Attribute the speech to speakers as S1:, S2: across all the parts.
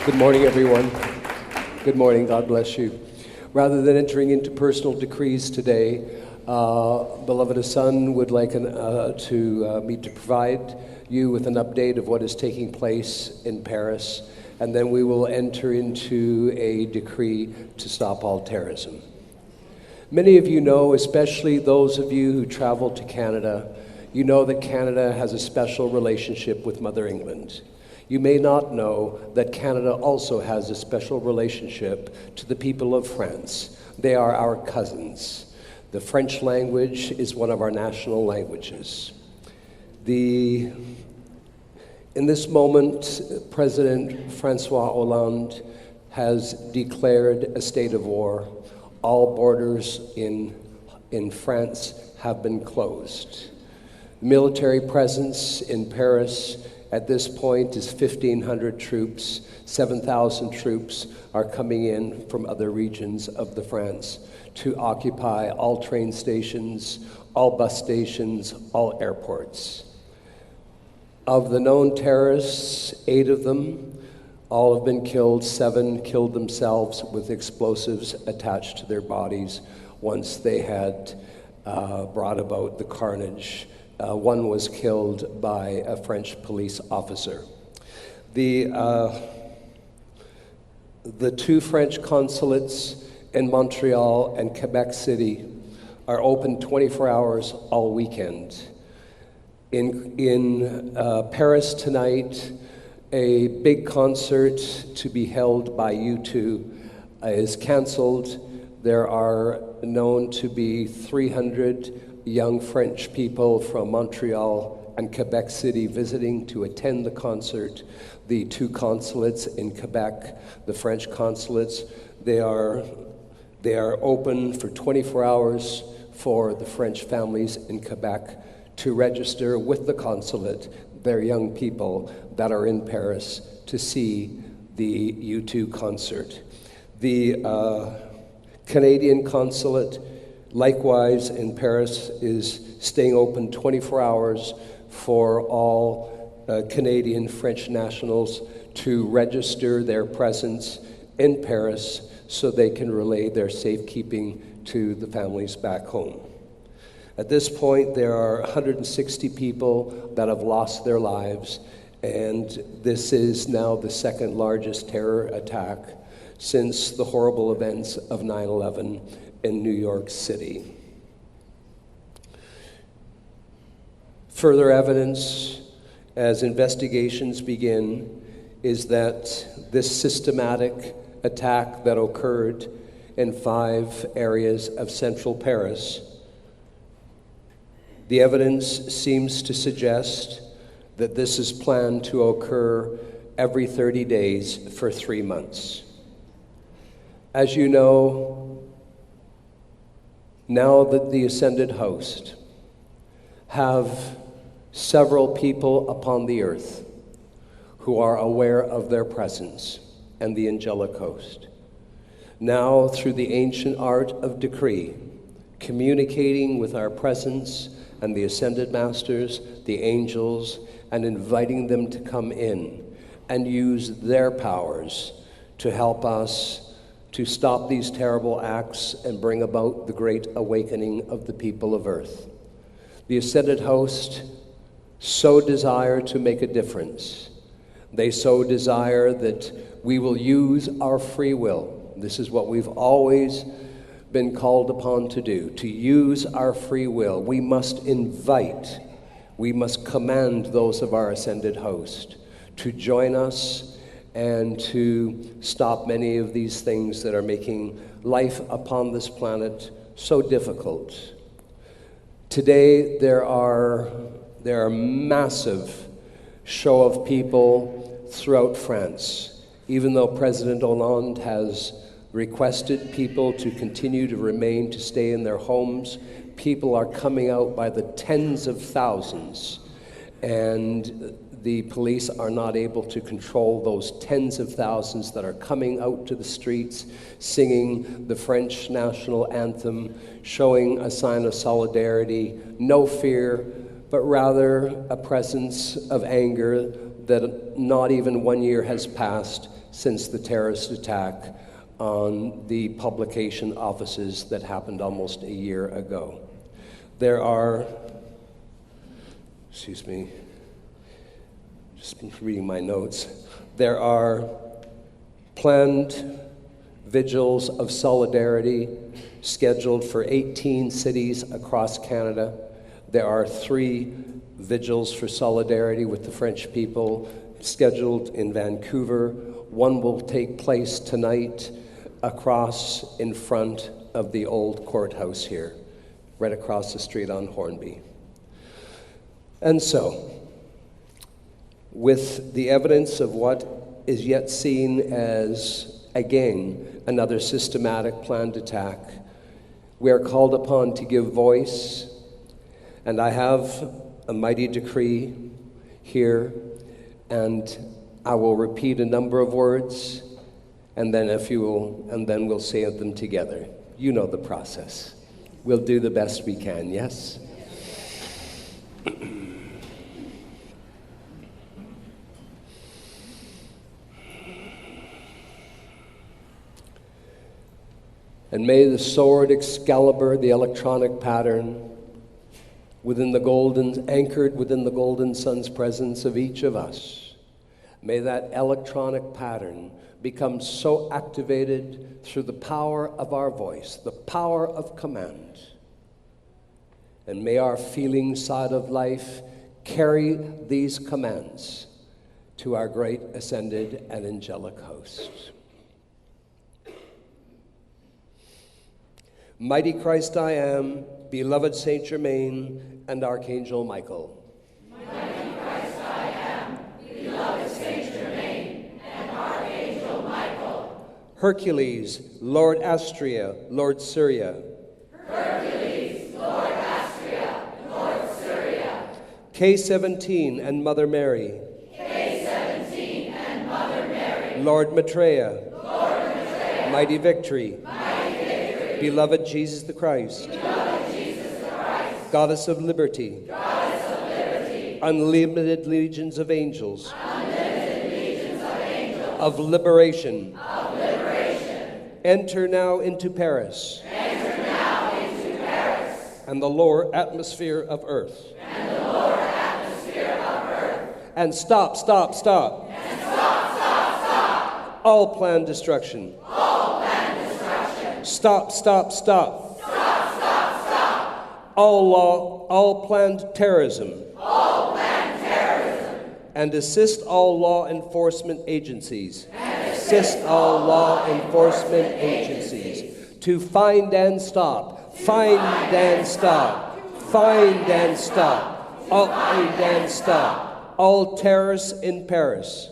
S1: Good morning, everyone. Good morning. God bless you. Rather than entering into personal decrees today, beloved son would like me to provide you with an update of what is taking place in Paris, and then we will enter into a decree to stop all terrorism. Many of you know, especially those of you who travel to Canada, you know that Canada has a special relationship with Mother England. You may not know that Canada also has a special relationship to the people of France. They are our cousins. The French language is one of our national languages. In this moment, President Francois Hollande has declared a state of war. All borders in France have been closed. Military presence in Paris at this point is 1,500 troops. 7,000 troops are coming in from other regions of the France to occupy all train stations, all bus stations, all airports. Of the known terrorists, 8 of them, all have been killed. 7 killed themselves with explosives attached to their bodies once they had brought about the carnage. One was killed by a French police officer. The 2 French consulates in Montreal and Quebec City are open 24 hours all weekend. In Paris tonight, a big concert to be held by U2 is canceled. There are known to be 300 young French people from Montreal and Quebec City visiting to attend the concert. The 2 consulates in Quebec, the French consulates, they are open for 24 hours for the French families in Quebec to register with the consulate their young people that are in Paris to see the U2 concert. The Canadian consulate, likewise in Paris, is staying open 24 hours for all Canadian French nationals to register their presence in Paris so they can relay their safekeeping to the families back home. At this point, there are 160 people that have lost their lives, and this is now the 2nd largest terror attack since the horrible events of 9/11 in New York City. Further evidence, as investigations begin, is that this systematic attack that occurred in 5 areas of central Paris, the evidence seems to suggest that this is planned to occur every 30 days for 3 months. As you know, now that the ascended host have several people upon the earth who are aware of their presence and the angelic host. Now, through the ancient art of decree, communicating with our presence and the ascended masters, the angels, and inviting them to come in and use their powers to help us to stop these terrible acts and bring about the great awakening of the people of earth. The ascended host so desire to make a difference. They so desire that we will use our free will. This is what we've always been called upon to do, to use our free will. We must invite, we must command those of our ascended host to join us and to stop many of these things that are making life upon this planet so difficult. Today, there are massive show of people throughout France. Even though President Hollande has requested people to continue to remain, to stay in their homes, people are coming out by the tens of thousands, and the police are not able to control those tens of thousands that are coming out to the streets, singing the French national anthem, showing a sign of solidarity, no fear, but rather a presence of anger that not even 1 year has passed since the terrorist attack on the publication offices that happened almost a year ago. There are, just reading my notes, there are planned vigils of solidarity scheduled for 18 cities across Canada. There are 3 vigils for solidarity with the French people scheduled in Vancouver. One will take place tonight across in front of the old courthouse here, right across the street on Hornby. And so, with the evidence of what is yet seen as, again, another systematic planned attack, we are called upon to give voice, and I have a mighty decree here, and I will repeat a number of words, and then we'll say them together. You know the process. We'll do the best we can, yes? And may the sword Excalibur, the electronic pattern, anchored within the golden sun's presence of each of us, may that electronic pattern become so activated through the power of our voice, the power of command. And may our feeling side of life carry these commands to our great ascended and angelic host. Mighty Christ I am, beloved Saint Germain and Archangel Michael.
S2: Mighty Christ I am, beloved Saint Germain and Archangel Michael.
S1: Hercules, Lord Astrea, Lord Syria.
S2: Hercules, Lord Astrea, Lord Syria.
S1: K-17 and Mother Mary.
S2: K-17 and Mother Mary.
S1: Lord Maitreya.
S2: Lord Maitreya.
S1: Mighty Victory. Beloved Jesus the Christ.
S2: Beloved Jesus the Christ.
S1: Goddess of Liberty.
S2: Goddess of Liberty.
S1: Unlimited legions of angels.
S2: Unlimited legions of angels.
S1: Of liberation.
S2: Of liberation.
S1: Enter now into Paris.
S2: Enter now into Paris.
S1: And the lower atmosphere of earth.
S2: And the lower atmosphere of earth.
S1: And stop.
S2: And stop.
S1: All planned destruction. Stop. All planned terrorism. And assist all law enforcement agencies. To find and stop. All terrorists in Paris.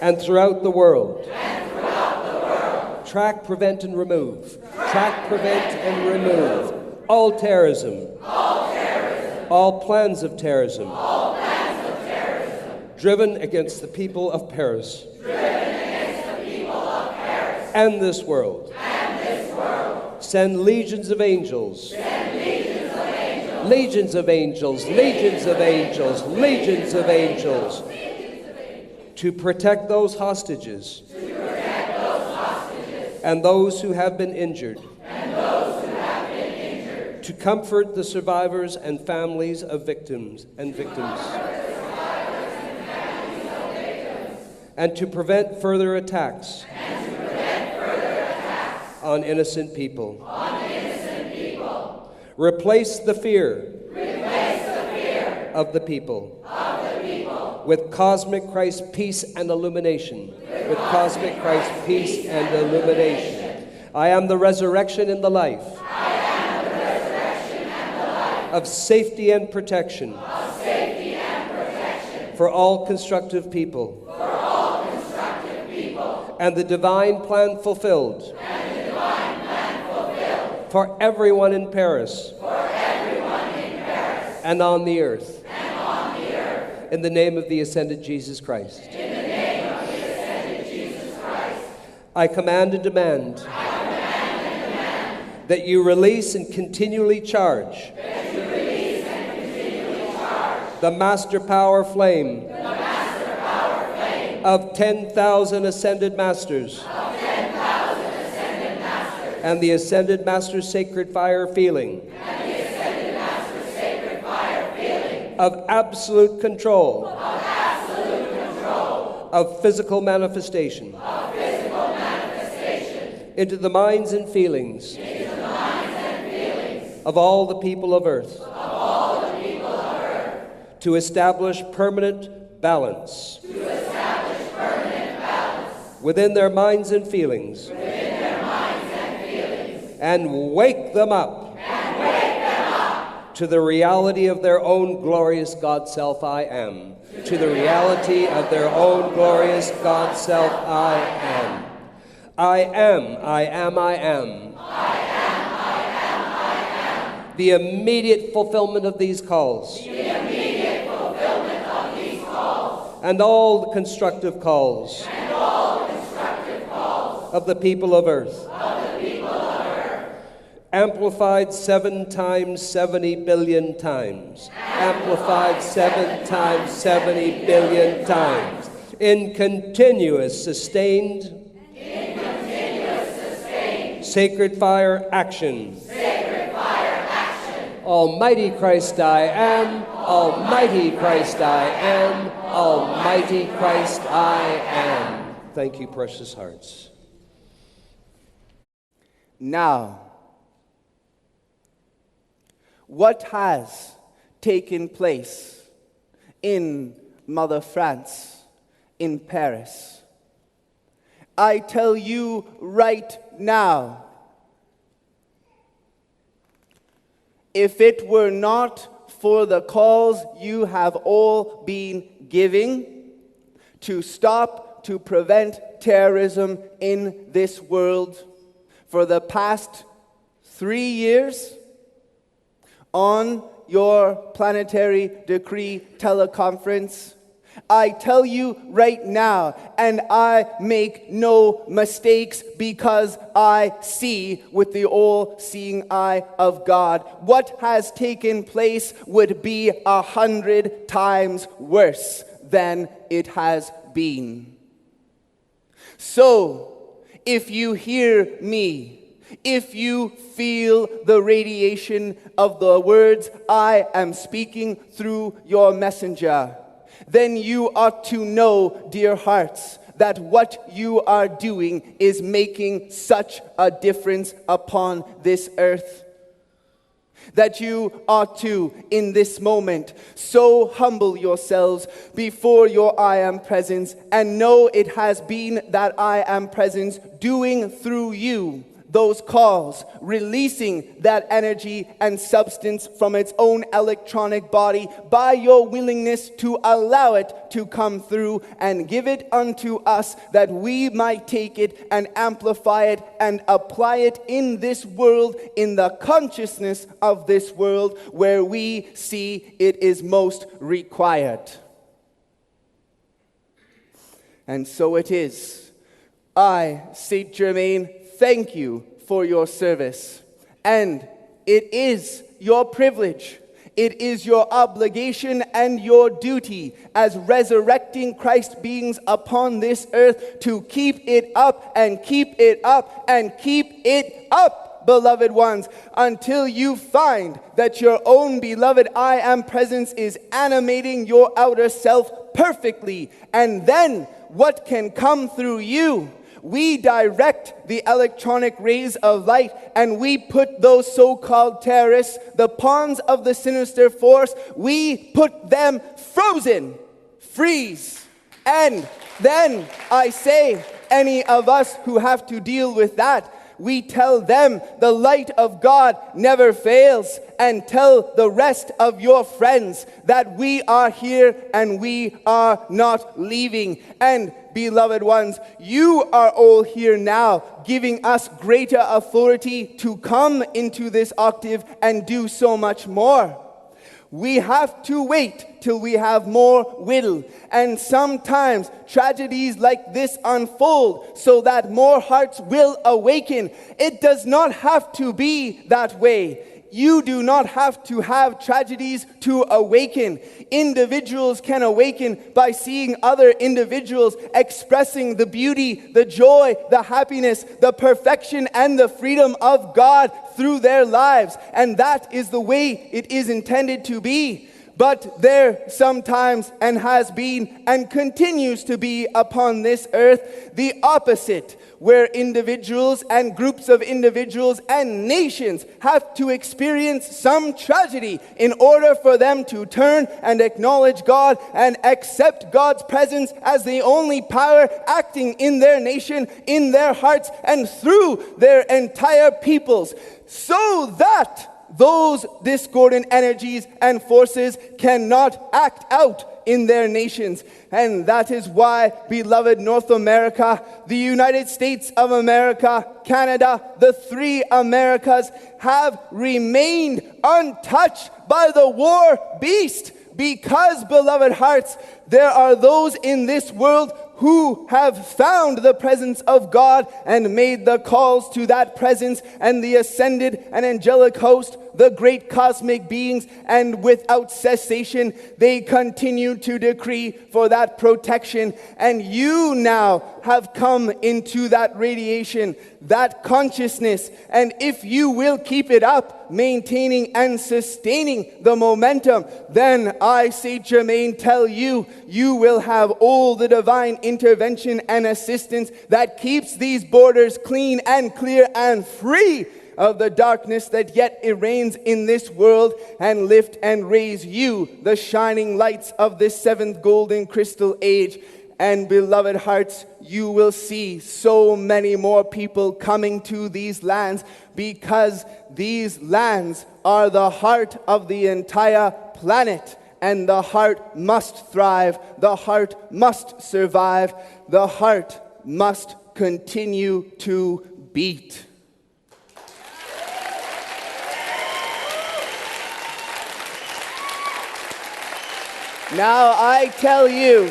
S1: And throughout the world. Track, prevent, and remove. All terrorism. All plans of terrorism. Driven against the people of Paris. And this world. Send legions of angels. To protect those hostages. And those who have been injured. To comfort the survivors and families of victims. And to prevent further attacks. On innocent people. Replace the fear. Of the people. With cosmic Christ peace and illumination. I am the resurrection and the life. Of safety and protection. For all constructive people. And the divine plan fulfilled. For everyone in Paris. And on the earth. In the name of the ascended Jesus Christ. I command and demand that you release and continually charge the master power flame of 10,000 ascended masters, and the ascended master's sacred fire feeling, of absolute control, of physical manifestation, into the minds and feelings, of all the people of earth, to establish permanent balance, within their minds and feelings, and wake them up to the reality of their own glorious God self I am. To the reality of their own glorious God self I am. I am, I am, I am. I am, I am, I am. The immediate fulfillment of these calls. The immediate fulfillment of these calls. And all the constructive calls. And all the constructive calls. Of the people of earth. Amplified 7 times 70 billion times. Amplified 7 times 70 billion times. In continuous, sustained, sacred fire action. Sacred fire action. Almighty Christ I am. Almighty Christ I am. Almighty Christ I am. Thank you, precious hearts.
S3: Now, what has taken place in Mother France, in Paris? I tell you right now, if it were not for the calls you have all been giving to stop, to prevent terrorism in this world for the past 3 years, on your planetary decree teleconference, I tell you right now, and I make no mistakes because I see with the all-seeing eye of God. What has taken place would be 100 times worse than it has been. So, if you hear me, if you feel the radiation of the words I am speaking through your messenger, then you ought to know, dear hearts, that what you are doing is making such a difference upon this earth. That you ought to, in this moment, so humble yourselves before your I am presence and know it has been that I am presence doing through you those calls, releasing that energy and substance from its own electronic body by your willingness to allow it to come through and give it unto us that we might take it and amplify it and apply it in this world, in the consciousness of this world where we see it is most required. And so it is. I, Saint Germain, thank you for your service. And it is your privilege, it is your obligation and your duty as resurrecting Christ beings upon this earth to keep it up and keep it up and keep it up, beloved ones, until you find that your own beloved I am presence is animating your outer self perfectly. And then what can come through you? We direct the electronic rays of light and we put those so-called terrorists, the pawns of the sinister force, we put them frozen, freeze. And then I say, any of us who have to deal with that, we tell them the light of God never fails, and tell the rest of your friends that we are here and we are not leaving. And beloved ones, you are all here now, giving us greater authority to come into this octave and do so much more. We have to wait till we have more will. And sometimes tragedies like this unfold so that more hearts will awaken. It does not have to be that way. You do not have to have tragedies to awaken. Individuals can awaken by seeing other individuals expressing the beauty, the joy, the happiness, the perfection, and the freedom of God through their lives. And that is the way it is intended to be. But there sometimes and has been and continues to be upon this earth the opposite, where individuals and groups of individuals and nations have to experience some tragedy in order for them to turn and acknowledge God and accept God's presence as the only power acting in their nation, in their hearts, and through their entire peoples, so that those discordant energies and forces cannot act out in their nations. And that is why, beloved North America, the United States of America, Canada, the three Americas have remained untouched by the war beast. Because, beloved hearts, there are those in this world who have found the presence of God and made the calls to that presence, and the ascended and angelic host, the great cosmic beings, and without cessation they continue to decree for that protection. And you now have come into that radiation, that consciousness, and if you will keep it up, maintaining and sustaining the momentum, then I, Saint Germain, tell you, you will have all the divine intervention and assistance that keeps these borders clean and clear and free of the darkness that yet reigns in this world, and lift and raise you, the shining lights of this seventh golden crystal age. And beloved hearts, you will see so many more people coming to these lands, because these lands are the heart of the entire planet. And the heart must thrive, the heart must survive, the heart must continue to beat. Now I tell you,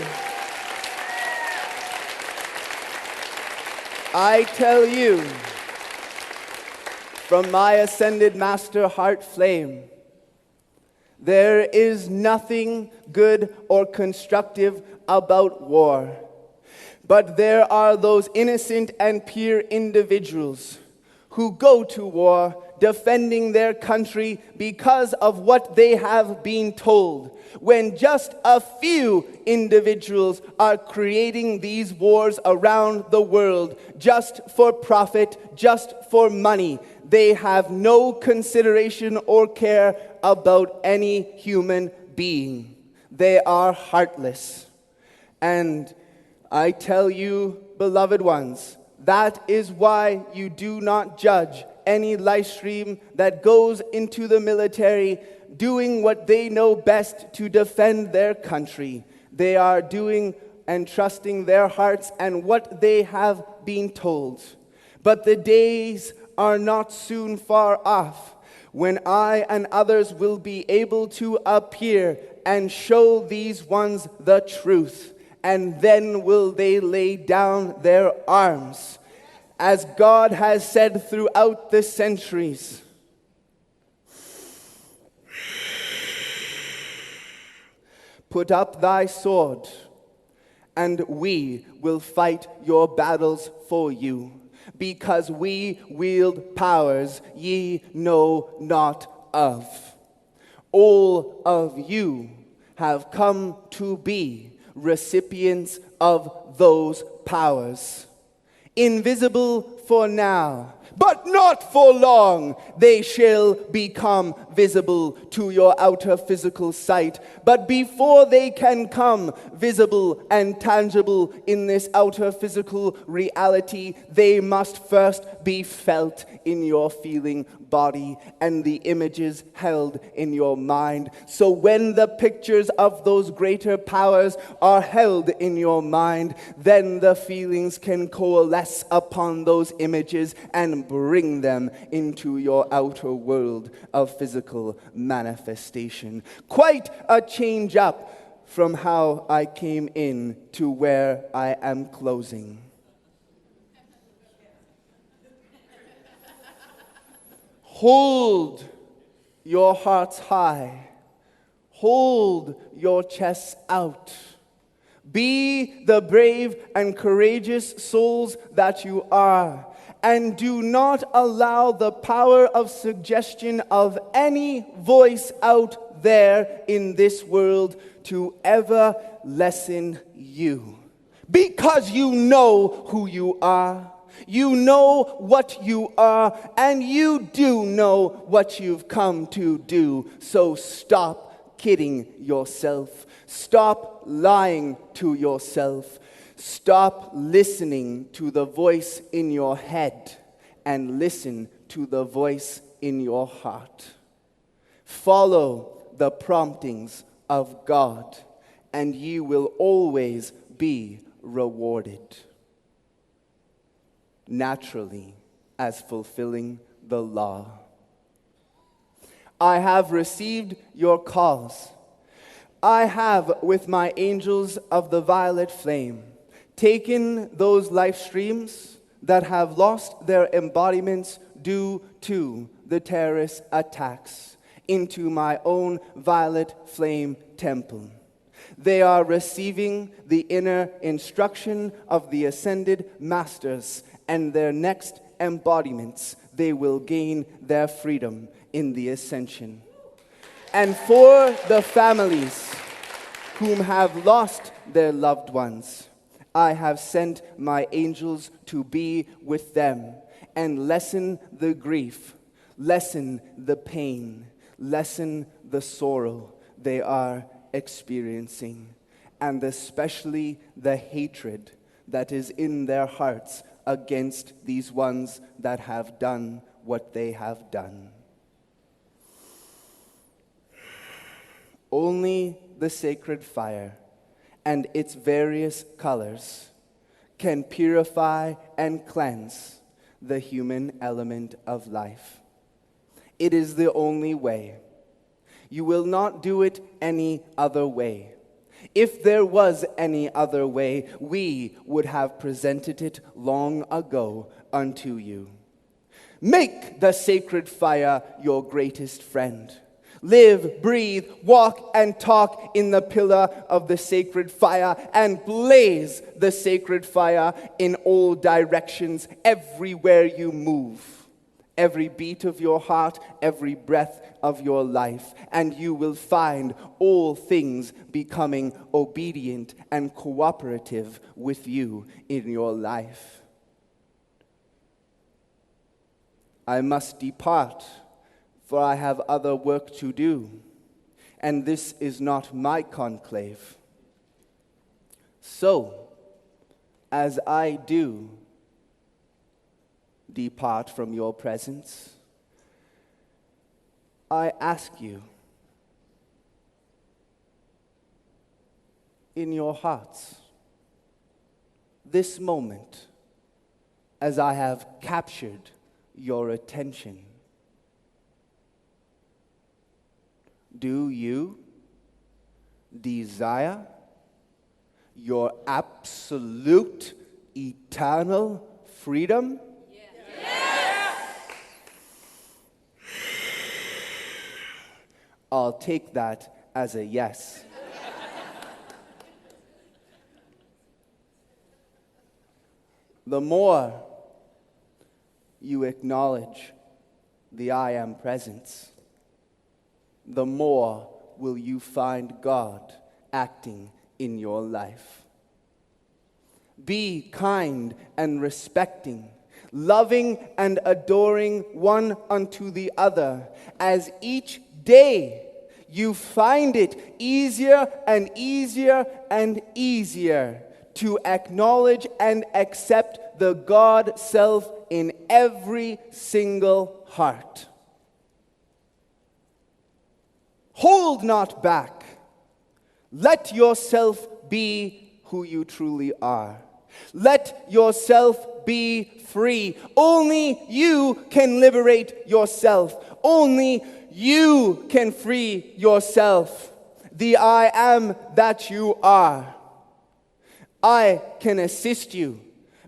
S3: from my ascended master heart flame, there is nothing good or constructive about war. But there are those innocent and pure individuals who go to war defending their country because of what they have been told, when just a few individuals are creating these wars around the world just for profit, just for money. They have no consideration or care about any human being. They are heartless. And I tell you, beloved ones, that is why you do not judge any live stream that goes into the military doing what they know best to defend their country. They are doing and trusting their hearts and what they have been told. But the days are not soon far off when I and others will be able to appear and show these ones the truth. And then will they lay down their arms. As God has said throughout the centuries, put up thy sword, and we will fight your battles for you, because we wield powers ye know not of. All of you have come to be recipients of those powers. Invisible for now, but not for long. They shall become visible to your outer physical sight. But before they can come visible and tangible in this outer physical reality, they must first be felt in your feeling body and the images held in your mind. So when the pictures of those greater powers are held in your mind, then the feelings can coalesce upon those images and bring them into your outer world of physical manifestation. Quite a change up from how I came in to where I am closing. Hold your hearts high. Hold your chests out. Be the brave and courageous souls that you are, and do not allow the power of suggestion of any voice out there in this world to ever lessen you. Because you know who you are. You know what you are, and you do know what you've come to do. So stop kidding yourself. Stop lying to yourself. Stop listening to the voice in your head and listen to the voice in your heart. Follow the promptings of God, and you will always be rewarded. Naturally, as fulfilling the law. I have received your cause. I have, with my angels of the violet flame, taken those life streams that have lost their embodiments due to the terrorist attacks into my own violet flame temple. They are receiving the inner instruction of the ascended masters, and their next embodiments, they will gain their freedom in the ascension. And for the families whom have lost their loved ones, I have sent my angels to be with them and lessen the grief, lessen the pain, lessen the sorrow they are experiencing, and especially the hatred that is in their hearts against these ones that have done what they have done. Only the sacred fire and its various colors can purify and cleanse the human element of life. It is the only way. You will not do it any other way. If there was any other way, we would have presented it long ago unto you. Make the sacred fire your greatest friend. Live, breathe, walk, and talk in the pillar of the sacred fire, and blaze the sacred fire in all directions, everywhere you move. Every beat of your heart, every breath of your life, and you will find all things becoming obedient and cooperative with you in your life. I must depart, for I have other work to do, and this is not my conclave. So, as I do depart from your presence, I ask you, in your hearts, this moment, as I have captured your attention, do you desire your absolute eternal freedom? I'll take that as a yes. The more you acknowledge the I Am presence, the more will you find God acting in your life. Be kind and respecting, loving and adoring one unto the other, as each day you find it easier and easier and easier to acknowledge and accept the God self in every single heart. Hold not back. Let yourself be who you truly are. Let yourself be free. Only you can liberate yourself. Only you can free yourself. The I am that you are. I can assist you,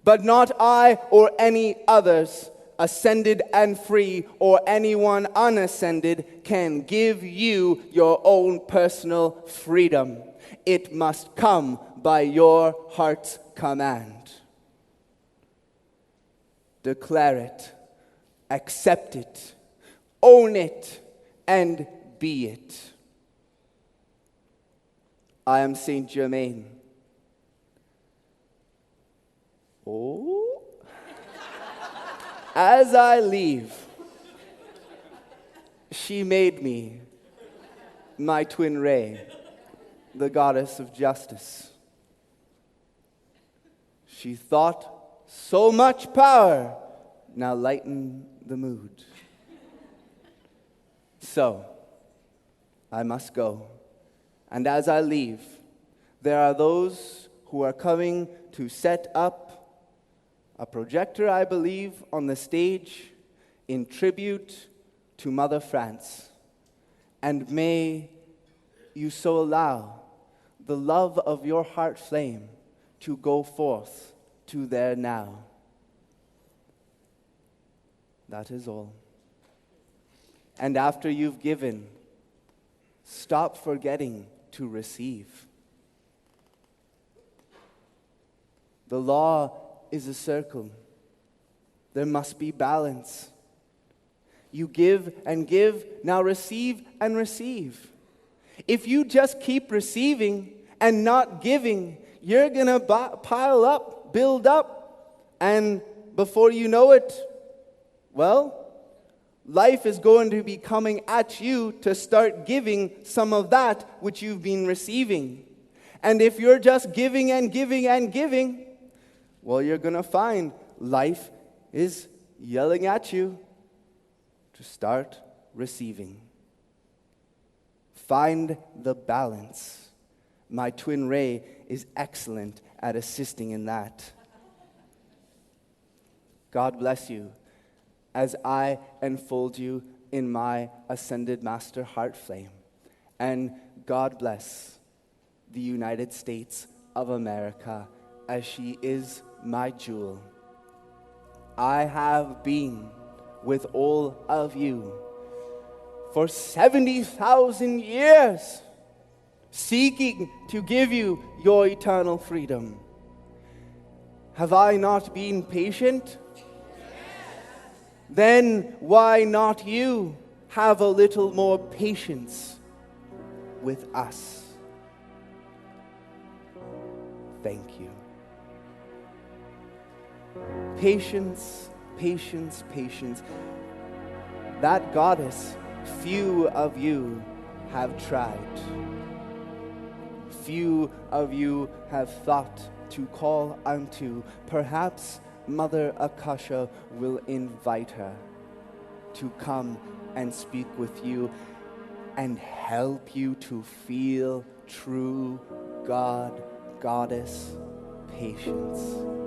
S3: but not I or any others. ascended and free, or anyone unascended, can give you your own personal freedom. It must come by your heart's command. Declare it, accept it, own it, and be it. I am Saint Germain. Oh. As I leave, she made me my twin ray, the goddess of justice. She thought, so much power, now lighten the mood. So, I must go. And as I leave, there are those who are coming to set up a projector, I believe, on the stage in tribute to Mother France. And may you so allow the love of your heart flame to go forth to there now. That is all. And after you've given, stop forgetting to receive. The law is a circle. There must be balance. You give and give, now receive and receive. If you just keep receiving and not giving, you're going to pile up, build up, and before you know it, well, life is going to be coming at you to start giving some of that which you've been receiving. And if you're just giving and giving and giving, well, you're going to find life is yelling at you to start receiving. Find the balance. My twin ray is excellent at assisting in that. God bless you as I enfold you in my ascended master heart flame. And God bless the United States of America as she is my jewel. I have been with all of you for 70,000 years, seeking to give you your eternal freedom. Have I not been patient? Then why not you have a little more patience with us? Thank you. Patience, patience, patience. That goddess, few of you have tried. Few of you have thought to call unto. Perhaps Mother Akasha will invite her to come and speak with you and help you to feel true God, Goddess patience.